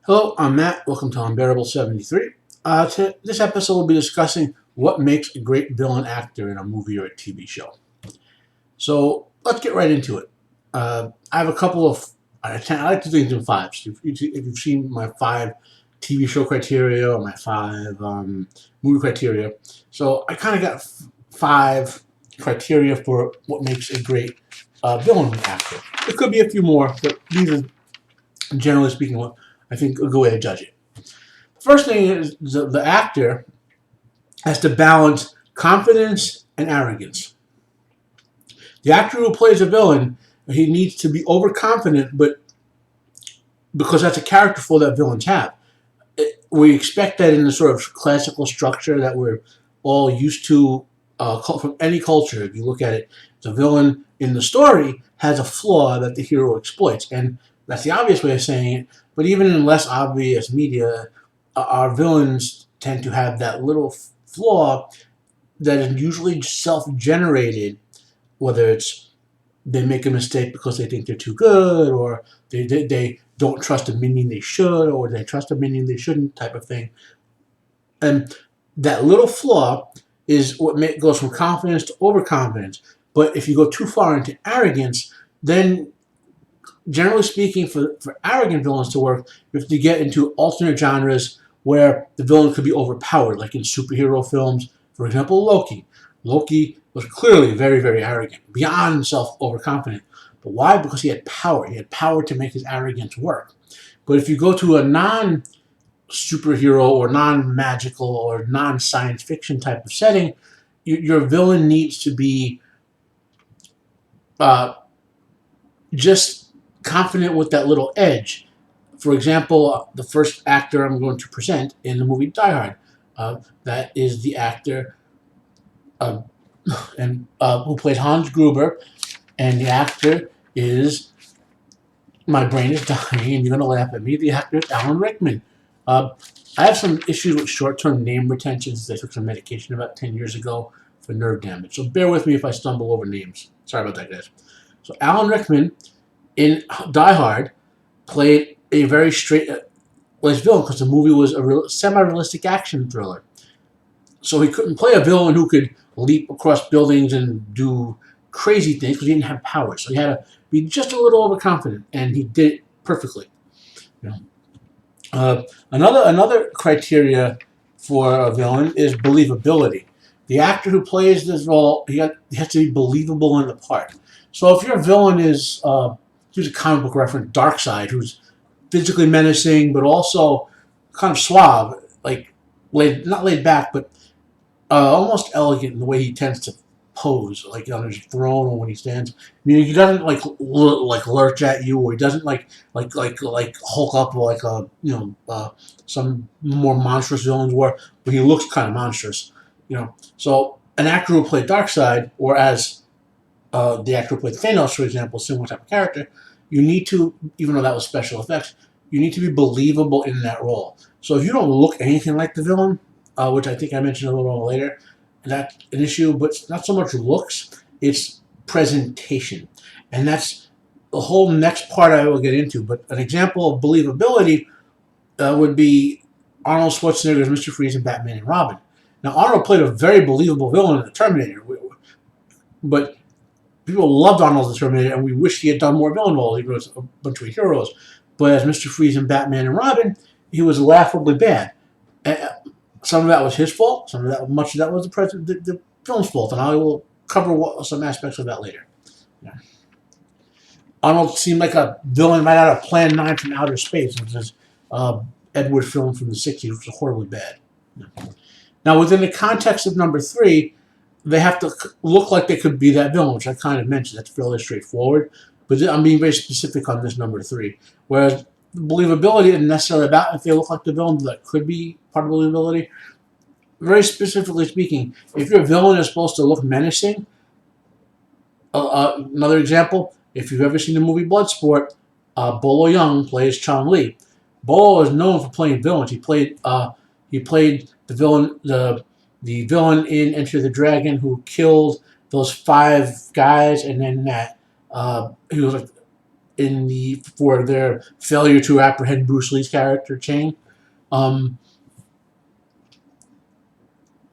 Hello, I'm Matt. Welcome to Unbearable 73. This episode will be discussing what makes a great villain actor in a movie or a TV show. So let's get right into it. I have a couple of. I like to do things in fives. If you've seen my five TV show criteria or my five movie criteria, so I kind of got five criteria for what makes a great villain actor. There could be a few more, but these are generally speaking what I think a good way to judge it. First thing is the actor has to balance confidence and arrogance. The actor who plays a villain, he needs to be overconfident, but because that's a character flaw that villains have. We expect that in the sort of classical structure that we're all used to from any culture. If you look at it, the villain in the story has a flaw that the hero exploits, and that's the obvious way of saying it. But even in less obvious media, our villains tend to have that little flaw that is usually self-generated, whether it's they make a mistake because they think they're too good, or they don't trust a minion they should, or they trust a minion they shouldn't, type of thing. And that little flaw is what goes from confidence to overconfidence. But if you go too far into arrogance, then generally speaking, for arrogant villains to work, you have to get into alternate genres where the villain could be overpowered, like in superhero films. For example, Loki. Loki was clearly very, very arrogant, beyond self overconfident. But why? Because he had power. He had power to make his arrogance work. But if you go to a non superhero or non magical or non science fiction type of setting, your villain needs to be uh, just confident with that little edge. For example, the first actor I'm going to present in the movie Die Hard, that is the actor uh, who plays Hans Gruber, and the actor is, my brain is dying, and you're going to laugh at me, the actor is Alan Rickman. Uh, I have some issues with short-term name retention since I took some medication about 10 years ago for nerve damage. So bear with me if I stumble over names. Sorry about that, guys. So Alan Rickman in Die Hard played a very straight villain because the movie was a semi-realistic action thriller. So he couldn't play a villain who could leap across buildings and do crazy things because he didn't have power. So he had to be just a little overconfident, and he did it perfectly. You know? Another criteria for a villain is believability. The actor who plays this role, he has to be believable in the part. So if your villain is, use a comic book reference, Darkseid, who's physically menacing but also kind of suave, like not laid back, but almost elegant in the way he tends to pose, like on his throne or when he stands. I mean, he doesn't like lurch at you, or he doesn't like hulk up like some more monstrous villains were, but he looks kind of monstrous, you know. So an actor who played Darkseid, or as the actor who played Thanos, for example, similar type of character, you need to, even though that was special effects, you need to be believable in that role. So if you don't look anything like the villain, which I think I mentioned a little later, that's an issue, but it's not so much looks, it's presentation. And that's the whole next part I will get into. But an example of believability would be Arnold Schwarzenegger's Mr. Freeze in Batman and Robin. Now, Arnold played a very believable villain in The Terminator, but people loved Arnold as the Terminator, and we wish he had done more villain roles. He was a bunch of heroes. But as Mr. Freeze in Batman and Robin, he was laughably bad. Some of that was his fault. Much of that was the film's fault, and I will cover some aspects of that later. Yeah. Arnold seemed like a villain right out of Plan 9 from Outer Space, which is Edward film from the 60s, which was horribly bad. Yeah. Now, within the context of number 3, they have to look like they could be that villain, which I kind of mentioned. That's fairly straightforward. But I'm being very specific on this number 3. Whereas believability isn't necessarily about if they look like the villain, that could be part of believability. Very specifically speaking, if your villain is supposed to look menacing, another example, if you've ever seen the movie Bloodsport, Bolo Young plays Chong Li. Bolo is known for playing villains. He played the villain in Enter the Dragon who killed those 5 guys, and then he was like for their failure to apprehend Bruce Lee's character Chang.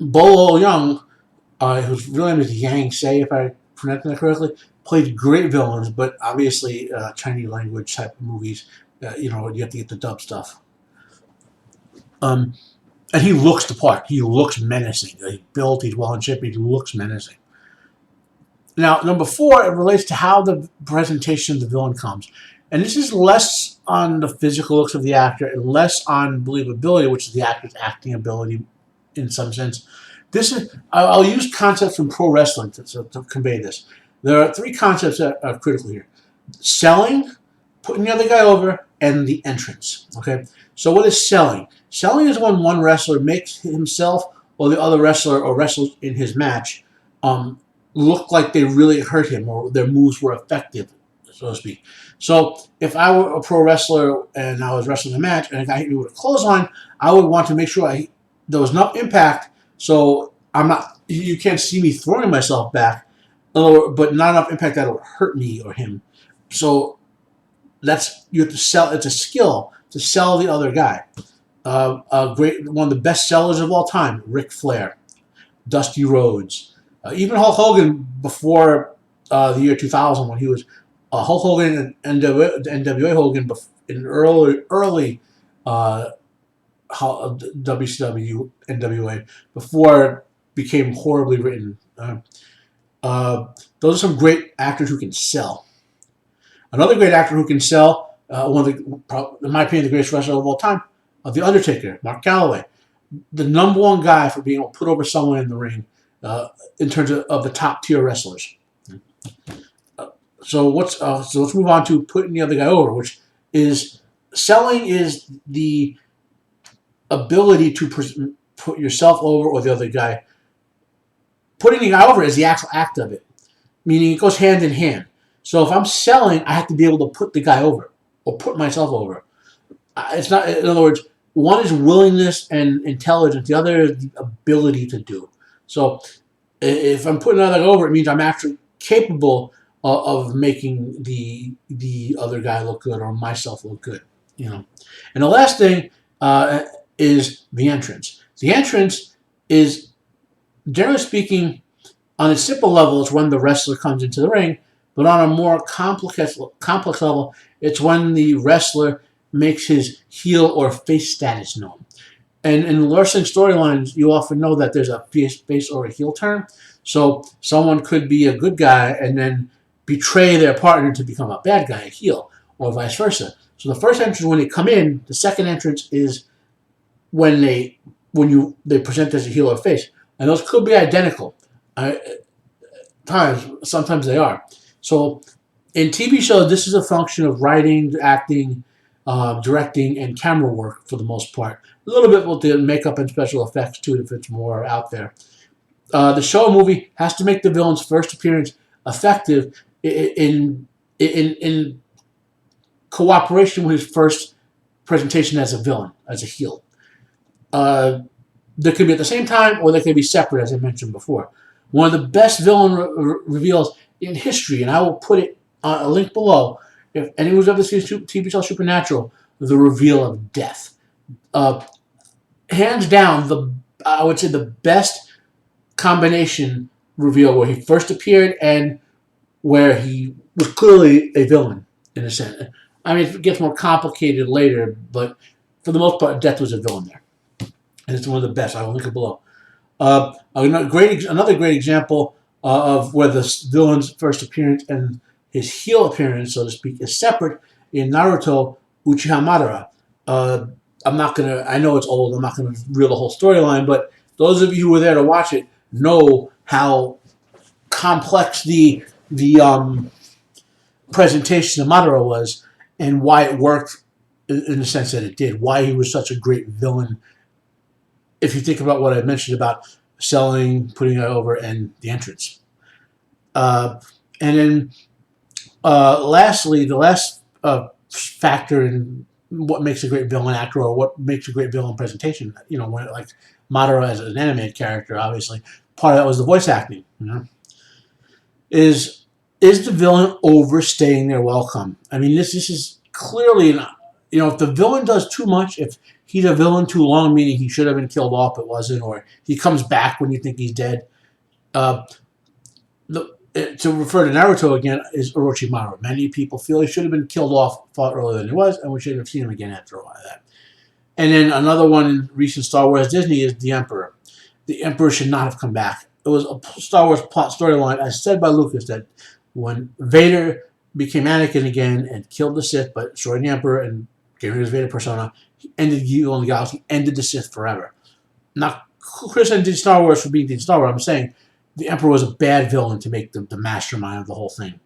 Bolo Young, whose real name is Yang Sei, if I pronounce that correctly, played great villains, but obviously Chinese language type of movies, you have to get the dub stuff. And he looks the part. He looks menacing. He's built, he's well in shape, he looks menacing. Now, number 4, it relates to how the presentation of the villain comes. And this is less on the physical looks of the actor and less on believability, which is the actor's acting ability in some sense. I'll use concepts from pro wrestling to convey this. There are 3 concepts that are critical here: selling, putting the other guy over, and the entrance. Okay, so what is selling? Selling is when one wrestler makes himself or the other wrestler or wrestlers in his match look like they really hurt him or their moves were effective, so to speak. So if I were a pro wrestler and I was wrestling a match and a guy hit me with a clothesline, I would want to make sure there was enough impact so you can't see me throwing myself back, but not enough impact that it would hurt me or him. So you have to sell. It's a skill to sell the other guy. One of the best sellers of all time, Ric Flair, Dusty Rhodes, even Hulk Hogan before the year 2000 when he was Hulk Hogan and NWA Hogan in early WCW, NWA, before it became horribly written. Those are some great actors who can sell. Another great actor who can sell, in my opinion, the greatest wrestler of all time, The Undertaker, Mark Calloway. The number 1 guy for being able to put over someone in the ring in terms of the top tier wrestlers. So let's move on to putting the other guy over, which is selling is the ability to put yourself over or the other guy. Putting the guy over is the actual act of it, meaning it goes hand in hand. So if I'm selling, I have to be able to put the guy over or put myself over. It's not, in other words, one is willingness and intelligence. The other is the ability to do. So if I'm putting another guy over, it means I'm actually capable of making the other guy look good or myself look good. And the last thing is the entrance. The entrance is, generally speaking, on a simple level, it's when the wrestler comes into the ring, but on a more complex level, it's when the wrestler makes his heel or face status known. And in wrestling storylines, you often know that there's a face or a heel turn. So someone could be a good guy and then betray their partner to become a bad guy, a heel, or vice versa. So the first entrance when they come in, the second entrance is when they present as a heel or face. And those could be identical. Sometimes they are. So in TV shows, this is a function of writing, acting, directing, and camera work for the most part. A little bit with the makeup and special effects too, if it's more out there. The show or movie has to make the villain's first appearance effective in cooperation with his first presentation as a villain, as a heel. They could be at the same time, or they could be separate, as I mentioned before. One of the best villain reveals in history, and I will put it a link below. If anyone's ever seen TV show Supernatural, the reveal of death. Hands down, I would say the best combination reveal where he first appeared and where he was clearly a villain, in a sense. I mean, it gets more complicated later, but for the most part, Death was a villain there. And it's one of the best. I will link it below. Another great example of where the villain's first appearance and his heel appearance, so to speak, is separate in Naruto Uchiha Madara. I know it's old, I'm not going to reel the whole storyline, but those of you who were there to watch it know how complex the presentation of Madara was and why it worked in the sense that it did, why he was such a great villain. If you think about what I mentioned about selling, putting it over, and the entrance. And then lastly, the last factor in what makes a great villain actor or what makes a great villain presentation, like Madara as an animated character, obviously, part of that was the voice acting, is is the villain overstaying their welcome? I mean, this is clearly not. If the villain does too much, if he's a villain too long, meaning he should have been killed off but wasn't, or he comes back when you think he's dead. Uh, to refer to Naruto again is Orochimaru. Many people feel he should have been killed off far earlier than he was, and we shouldn't have seen him again after a while of that. And then another one in recent Star Wars Disney is the Emperor. The Emperor should not have come back. It was a Star Wars plot storyline, as said by Lucas, that when Vader became Anakin again and killed the Sith, but destroyed the Emperor and gave him his Vader persona, he ended evil in the galaxy, ended the Sith forever. Not criticizing Star Wars for being Star Wars. I'm saying the Emperor was a bad villain to make the mastermind of the whole thing.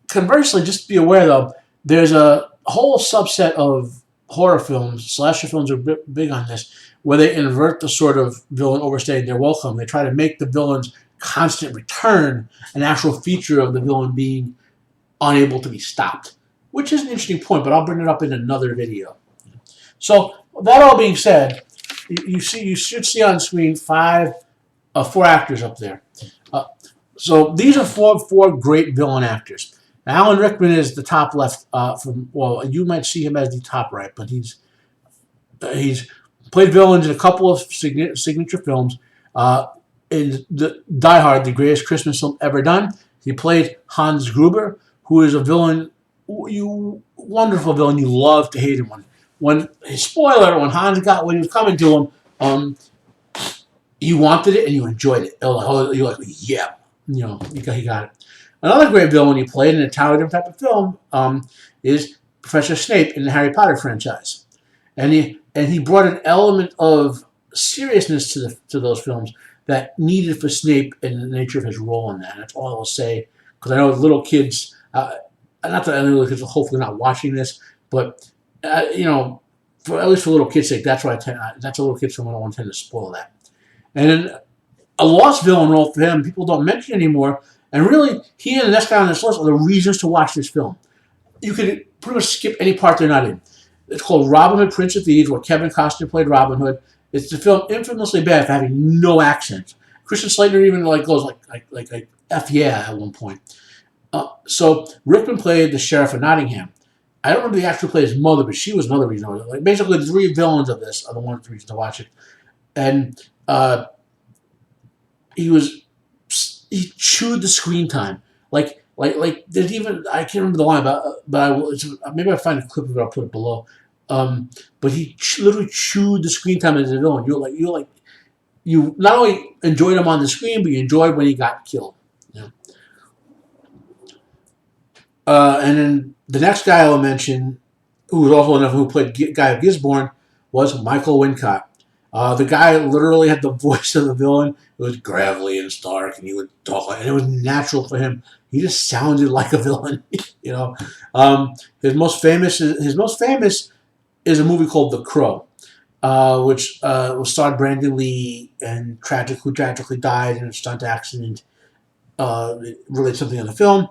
Conversely, just be aware though, there's a whole subset of horror films, slasher films are big on this, where they invert the sort of villain overstaying their welcome. They try to make the villain's constant return an actual feature of the villain being unable to be stopped, which is an interesting point, but I'll bring it up in another video. So that all being said, you should see on screen four actors up there. So these are four great villain actors. Now, Alan Rickman is the top left. You might see him as the top right, but he's played villains in a couple of signature films. In Die Hard, the greatest Christmas film ever done, he played Hans Gruber, who is a villain, wonderful villain. You love to hate him. When Hans got what he was coming to him, you wanted it and you enjoyed it. You're like, yeah, he got it. Another great villain he played in a entirely different type of film is Professor Snape in the Harry Potter franchise, and he brought an element of seriousness to those films that needed for Snape and the nature of his role in that. That's all I'll say, because I know little kids, not that I know little kids are hopefully not watching this, but at least for little kids' sake, that's why that's a little kid's film. I don't want to tend to spoil that. And then a lost villain role for him, people don't mention anymore. And really, he and the next guy on this list are the reasons to watch this film. You can pretty much skip any part they're not in. It's called Robin Hood, Prince of Thieves, where Kevin Costner played Robin Hood. It's the film infamously bad for having no accent. Christian Slater even goes like F yeah at one point. So Rickman played the sheriff of Nottingham. I don't remember the actor who played his mother, but she was another reason. Basically, the three villains of this are the ones reasons to watch it. And he chewed the screen time. Like there's even, I can't remember the line, but maybe I'll find a clip of it. I'll put it below. But he literally chewed the screen time as a villain. You not only enjoyed him on the screen, but you enjoyed when he got killed. And then the next guy I'll mention, who played Guy of Gisborne, was Michael Wincott. The guy literally had the voice of the villain. It was gravelly and stark, and he would talk and it was natural for him. He just sounded like a villain, His most famous is a movie called The Crow, which starred Brandon Lee and who tragically died in a stunt accident. It relates something in the film.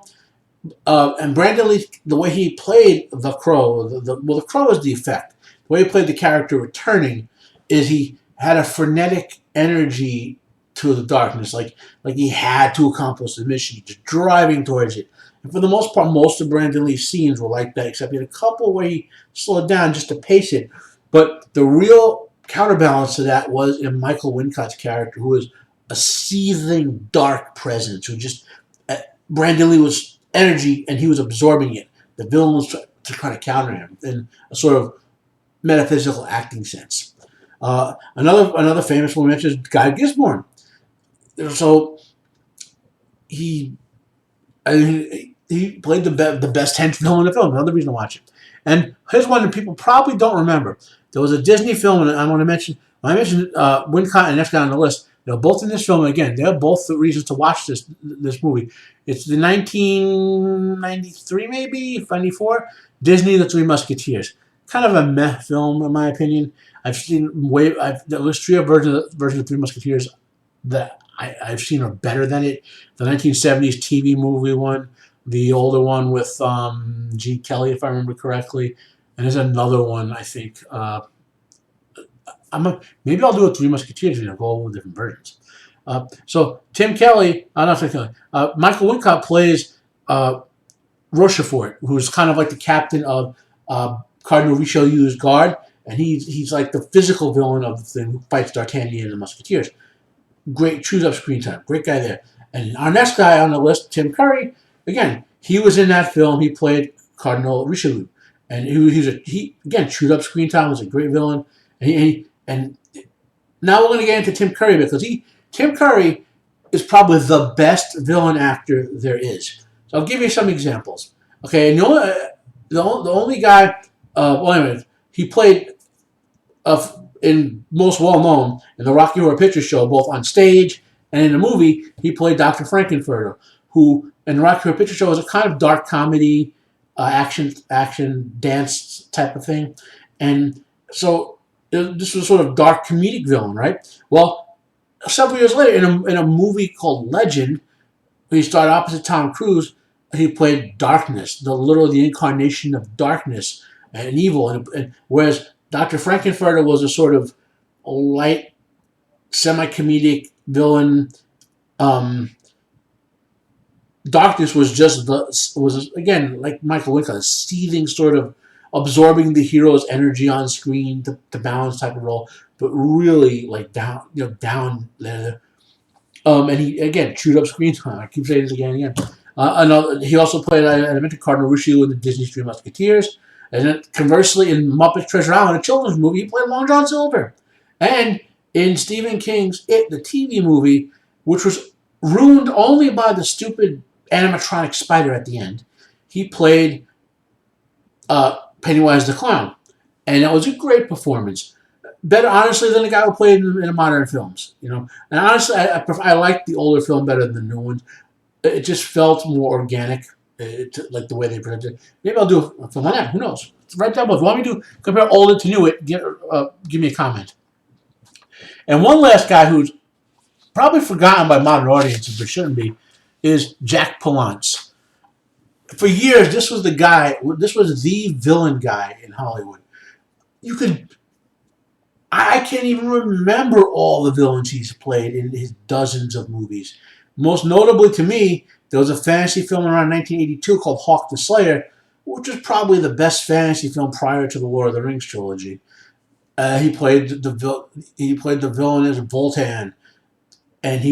And Brandon Lee, the way he played the Crow, the Crow is the effect. The way he played the character returning is he had a frenetic energy to the darkness, like he had to accomplish the mission, just driving towards it. And for the most part, most of Brandon Lee's scenes were like that, except he had a couple where he slowed down just to pace it. But the real counterbalance to that was in Michael Wincott's character, who was a seething, dark presence, who just, Brandon Lee was energy and he was absorbing it. The villain was trying to counter him in a sort of metaphysical acting sense. Another famous one mentioned is Guy Gisborne. So he played the best hench villain in the film. Another reason to watch it. And here's one that people probably don't remember. There was a Disney film, and I want to mention. When I mentioned Wincott and the next guy on the list, they're both in this film. And again, they're both the reasons to watch this movie. It's the 1993, maybe 94 Disney The Three Musketeers. Kind of a meh film, in my opinion. I've seen the illustrated version of Three Musketeers that I've seen are better than it. The 1970s TV movie one, the older one with Gene Kelly, if I remember correctly, and there's another one I think. Maybe I'll do a Three Musketeers and go over different versions. So Tim Kelly, not Tim Kelly, Michael Wincott plays Rochefort, who's kind of like the captain of Cardinal Richelieu's guard, and he's like the physical villain of the thing who fights D'Artagnan and the Musketeers. Great, chews up screen time. Great guy there. And our next guy on the list, Tim Curry, again, he was in that film. He played Cardinal Richelieu, and he again chewed up screen time. Was a great villain, and now we're going to get into Tim Curry because Tim Curry is probably the best villain actor there is. So I'll give you some examples. Okay, and the only guy, well, anyway, he played in most well known in the Rocky Horror Picture Show, both on stage and in the movie. He played Dr. Frankenfurter, who in the Rocky Horror Picture Show was a kind of dark comedy, action dance type of thing, and so this was sort of dark comedic villain, right? Well, several years later, in a movie called Legend, he starred opposite Tom Cruise. He played Darkness, literally the incarnation of darkness and evil, and whereas Dr. Frankenfurter was a sort of light, semi-comedic villain. Darkness was again, like Michael Wincott, a seething sort of absorbing the hero's energy on screen to balance type of role, but really like down. And he again chewed up screen time. I keep saying this again and again. He also played, I mentioned Cardinal Richelieu in the Disney Three Musketeers. And then conversely, in Muppets Treasure Island, a children's movie, he played Long John Silver. And in Stephen King's It, the TV movie, which was ruined only by the stupid animatronic spider at the end, he played Pennywise the Clown. And that was a great performance. Better, honestly, than the guy who played in the modern films. And honestly, I like the older film better than the new ones. It just felt more organic. Like the way they presented it. Maybe I'll do a film on that. Who knows? Write down both. If you want me to compare older to new, give me a comment. And one last guy who's probably forgotten by modern audiences, but shouldn't be, is Jack Palance. For years, this was the villain guy in Hollywood. I can't even remember all the villains he's played in his dozens of movies. Most notably to me, there was a fantasy film around 1982 called Hawk the Slayer, which was probably the best fantasy film prior to the Lord of the Rings trilogy. He played the villain as Voltan, and he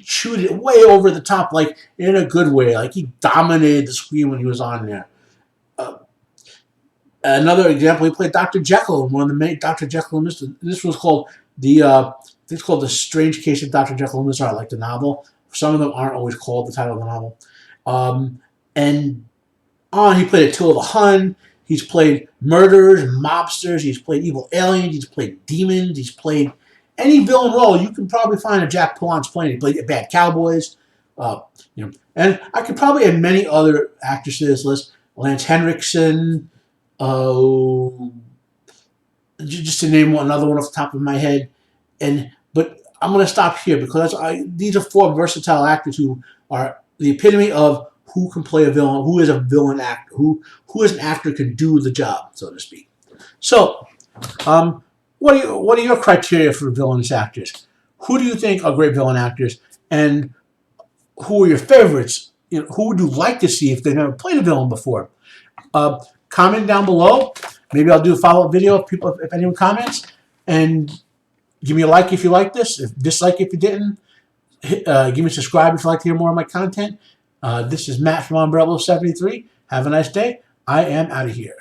chewed it way over the top, like in a good way. Like he dominated the screen when he was on there. Another example, he played Dr. Jekyll in one of the main Dr. Jekyll and Mr. This was called it's called The Strange Case of Dr. Jekyll and Mr. I like the novel. Some of them aren't always called the title of the novel. He played Attila the Hun. He's played murderers, mobsters. He's played evil aliens. He's played demons. He's played any villain role you can probably find a Jack Palance playing. He played bad cowboys. And I could probably add many other actors to this list. Lance Henriksen. Just to name another one off the top of my head. But I'm going to stop here because these are four versatile actors who are the epitome of who can play a villain, who is a villain actor, who as an actor can do the job, so to speak. So, what are your criteria for villainous actors? Who do you think are great villain actors, and who are your favorites? Who would you like to see if they've never played a villain before? Comment down below. Maybe I'll do a follow-up video if anyone comments, and give me a like if you like this. Dislike if you didn't. Give me a subscribe if you'd like to hear more of my content. This is Matt from Unbearable 73. Have a nice day. I am out of here.